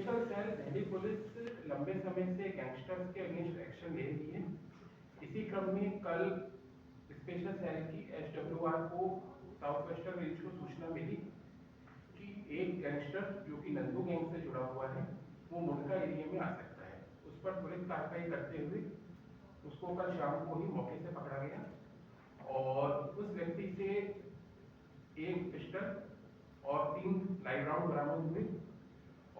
Special cell Delhi police लंबे समय से गैंगस्टर्स के अगेंस्ट एक्शन ले रही है। इसी क्रम में कल स्पेशल सेल की एसडब्ल्यूआर को साउथ वेस्टर्न रेंज को सूचना मिली कि एक गैंगस्टर जो कि नंदू गैंग से जुड़ा हुआ है वो मुंडका एरिया में आ सकता है। उस पर पुलिस कार्रवाई करते हुए उसको कल शाम को ही मौके से पकड़ा गया और उस व्यक्ति से एक पिस्टल और 3 लाइव राउंड बरामद हुए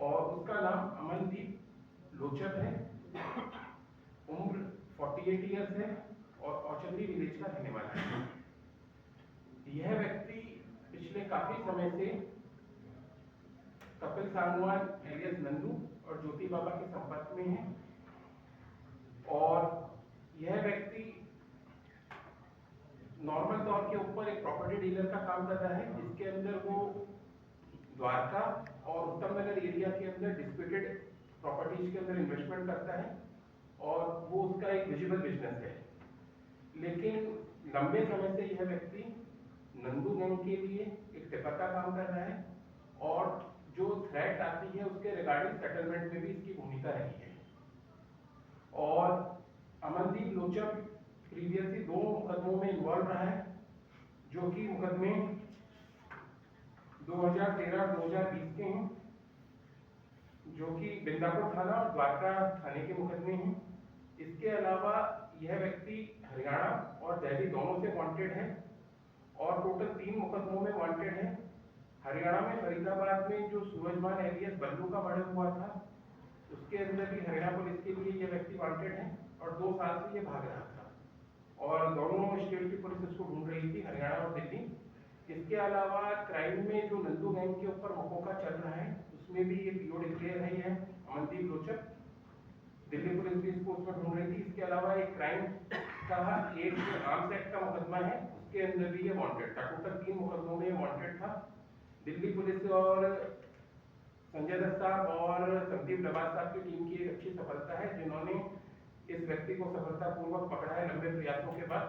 और उसका नाम अमनदीप लोचक है, उम्र 48 ईयर्स है और औचंदी विलेज का रहने वाला है। यह व्यक्ति पिछले काफी समय से कपिल सांगवान एलियस नंदू और ज्योति बाबा के संपर्क में है और यह व्यक्ति नॉर्मल तौर के ऊपर एक प्रॉपर्टी डीलर का काम कर रहा है, जिसके अंदर वो द्वारका और उत्तम नगर एरिया के अंदर डिस्प्यूटेड प्रॉपर्टीज के अंदर इन्वेस्टमेंट करता है और वो उसका एक विजिबल बिजनेस है। लेकिन लंबे समय से यह व्यक्ति नंदू गैंग के लिए एक टिपर का काम कर रहा है और जो थ्रेट आती है उसके रिगार्डिंग सेटलमेंट में भी इसकी भूमिका रही है। और अमनदीप लोचक प्रीवियसली 2 मुकदमों में इन्वॉल्व रहा है, जो कि मुकदमे 2013-2020 के हैं, जो कि बिंदापुर थाना और द्वारका थाने के मुकदमे हैं। इसके अलावा यह व्यक्ति हरियाणा और दिल्ली दोनों से वांटेड है और टोटल 3 मुकदमों में वांटेड है। हरियाणा में फरीदाबाद में जो सूरजमान एलियस बल्लू का मर्डर हुआ था, उसके अंदर भी हरियाणा पुलिस के लिए यह व्यक्ति वांटेड है और 2 साल से ये भाग रहा था और दोनों स्टेट की पुलिस इसको ढूंढ रही थी, हरियाणा और दिल्ली। इसके अलावा क्राइम में जो नंदू गैंग के ऊपर मकोका चल रहा है उसमें भी ये पीओ डिक्लेयर है अमनदीप लोचक। दिल्ली पुलिस भी इसको उसमें ढूंढ रही थी। इसके अलावा एक क्राइम का एक आर्म्स एक्ट का मुकदमा है, उसके अंदर भी ये वांटेड था। टोटल 3 मुकदमों में वांटेड था। दिल्ली पुलिस और संजय दत्त साहब और संदीप नवाज साहब की टीम की एक अच्छी सफलता है, जिन्होंने इस व्यक्ति को सफलतापूर्वक पकड़ा है लंबे प्रयासों के बाद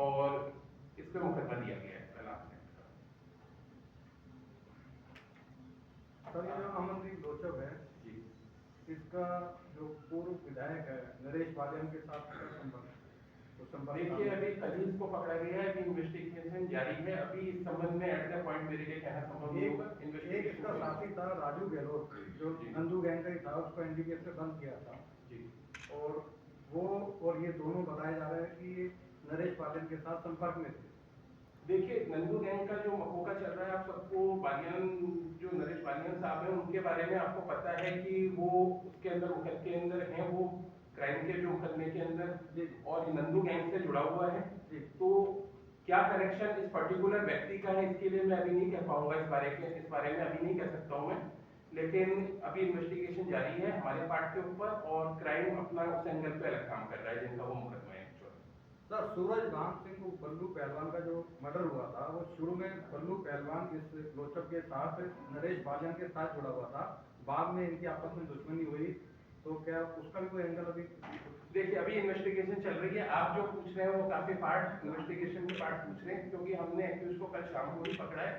और इस पर मुकदमा दिया गया है। सर, ये जो अमनदीप लोचक है जी, इसका जो पूर्व विधायक है नरेश बालियान के साथ संबंध देखिए, अभी कल ही इसको पकड़ा गया है, इन्वेस्टिगेशन जारी है। अभी इस संबंध में एट द पॉइंट मेरे लिए कहना संभव नहीं होगा। एक इसका साथी था राजू गहलोत, जो नंदू गैंग का ही था, उसको एनडीपीएस से बंद किया था जी। और वो और ये दोनों बताए जा रहे हैं कि नरेश बालियान के साथ संपर्क में थे। देखिए, नंदू गैंग का जो मकोका चल रहा है, आप सबको बालियान जो नरेश बालियान साहब हैं उनके बारे में आपको पता है कि वो उसके अंदर मुकदमे के अंदर हैं, वो क्राइम के जो मुकदमे के अंदर और नंदू गैंग से जुड़ा हुआ है। तो क्या कनेक्शन इस पर्टिकुलर व्यक्ति का है, इसके लिए मैं अभी नहीं कह पाऊंगा। इस बारे में अभी नहीं कह सकता हूँ मैं, लेकिन अभी इन्वेस्टिगेशन जारी है हमारे पार्ट के ऊपर और क्राइम अपना उस एंगल पे अलग काम कर रहा है जिनका वो मुकदमा है। सर, सूरजभान सिंह बल्लू पहलवान का जो मर्डर हुआ था, वो शुरू में बल्लू पहलवान इस लोचक के साथ नरेश बालियान के साथ जुड़ा हुआ था, बाद में इनकी आपस में दुश्मनी हुई, तो क्या उसका भी कोई एंगल अभी? देखिए, अभी इन्वेस्टिगेशन चल रही है। आप जो पूछ रहे हैं वो काफी पार्ट इन्वेस्टिगेशन के पार्ट पूछ रहे हैं, क्योंकि हमने एक्यूज को कल शाम को ही पकड़ा है,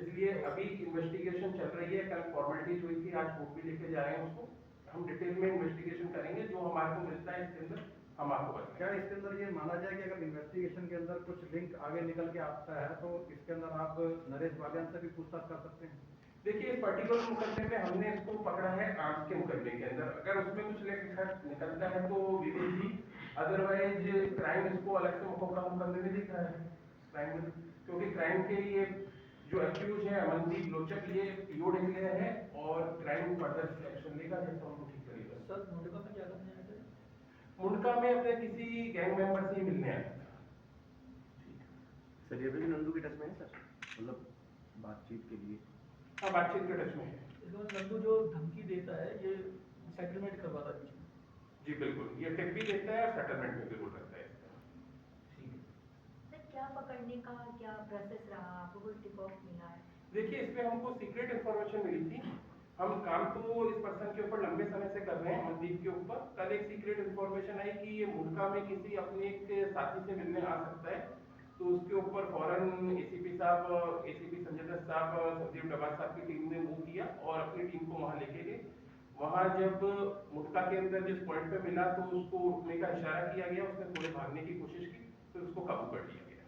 इसलिए अभी इन्वेस्टिगेशन चल रही है। कल फॉर्मेलिटीज हुई थी, आज कोर्ट भी लेके जा रहे हैं उसको। हम डिटेल में इन्वेस्टिगेशन करेंगे, जो हमारे को मिलता है इसके अंदर हम आपको बताएंगे। क्या इसके अंदर ये माना जाए कि अगर इन्वेस्टिगेशन के अंदर कुछ लिंक आगे निकल के आता है तो इसके अंदर आप नरेश बालियान से भी पूछताछ कर सकते हैं? देखिए, इस पर्टिकुलर मुकदमे में हमने इसको पकड़ा है आर्म्स के मुकदमे के अंदर। अगर उसमें कुछ निकलता है तो वी विल सी, अदरवाइज क्राइम इसको अलग से मुकदमे में दिख रहा है क्राइम में, क्योंकि क्राइम के लिए जो एक्यूज है अमनदीप लोचक, ये पीओ डिक्लेयर है और क्राइम फर्दर एक्शन लेगा जैसा उनको ठीक करेगा। सर, मुंडका में क्या करने आए थे? मुंडका में अपने किसी गैंग मेंबर से ही मिलने आया था। सर, ये भी नंदू के टच में है सर, मतलब बातचीत के लिए? हाँ, बातचीत के टच में है। इसमें नंदू जो धमकी देता है, ये सेटलमेंट करवाता है बीच में? जी बिल्कुल, ये टिप भी देता है और सेटलमेंट में बिल्कुल करता है। सर, क्या पकड़ने का क्या प्रोसेस रहा, आपको कोई टिप ऑफ मिला है? देखिए, इसमें हमको सीक्रेट इन्फॉर्मेशन मिली थी। हम काम तो इस पर्सन के ऊपर लंबे समय से कर रहे हैं, मनदीप के ऊपर। कल एक सीक्रेट इन्फॉर्मेशन आई कि ये मुंडका में किसी अपने एक साथी से मिलने आ सकता है, तो उसके ऊपर फौरन एसीपी साहब, एसीपी संजय दत्त साहब, संदीप नवाज साहब की टीम ने मूव किया और अपनी टीम को वहां लेके गए वहाँ जब मुटका के अंदर जिस पॉइंट पे मिला तो उसको रुकने का इशारा किया गया, उसने थोड़े भागने की कोशिश की, फिर उसको काबू कर लिया गया।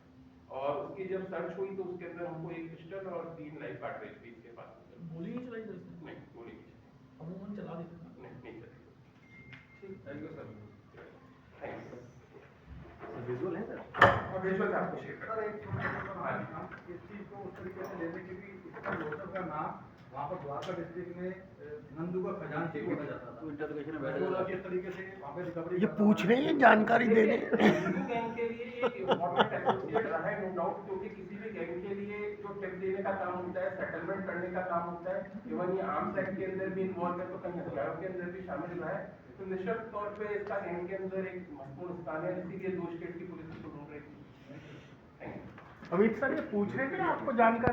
और उसकी जब सर्च हुई तो उसके अंदर हमको एक पिस्टल और 3 लाइव कार्ट्रिज भी इसके पास मिले। गोली नहीं चलाई दरअसल, नहीं, गोली नहीं चली। अमूमन चला देते हैं। नहीं चली। Thank you sir. Thanks. Visual है सर? और विजुअल से आपको शेयर सर एक हम इस चीज को उस तरीके से लेने की भी इसका लोचक का नाम वहाँ पर द्वारका डिस्ट्रिक्ट में नंदू का खजांची बोला जाता था। तो इंटरोगेशन में तो बैठा किस तरीके से वहाँ पे रिकवरी ये पूछ रहे हैं जानकारी दे रहे हैं। हिंदू गैंग के लिए एक इम्पोर्टेंट एसोसिएट रहा है, नो डाउट, क्योंकि किसी भी गैंग के लिए जो टिप देने का काम होता है, सेटलमेंट करने का काम होता है, इवन ये आर्म्स एक्ट के अंदर भी इन्वॉल्व है, तो कहीं हथियारों के अंदर भी शामिल रहा है। तो निश्चित तौर पे इसका गैंग के अंदर एक महत्वपूर्ण स्थान है, इसीलिए 2 स्टेट की पुलिस इसको ढूंढ रही थी। Thank you. अमित सर ये पूछ रहे थे आपको जानकारी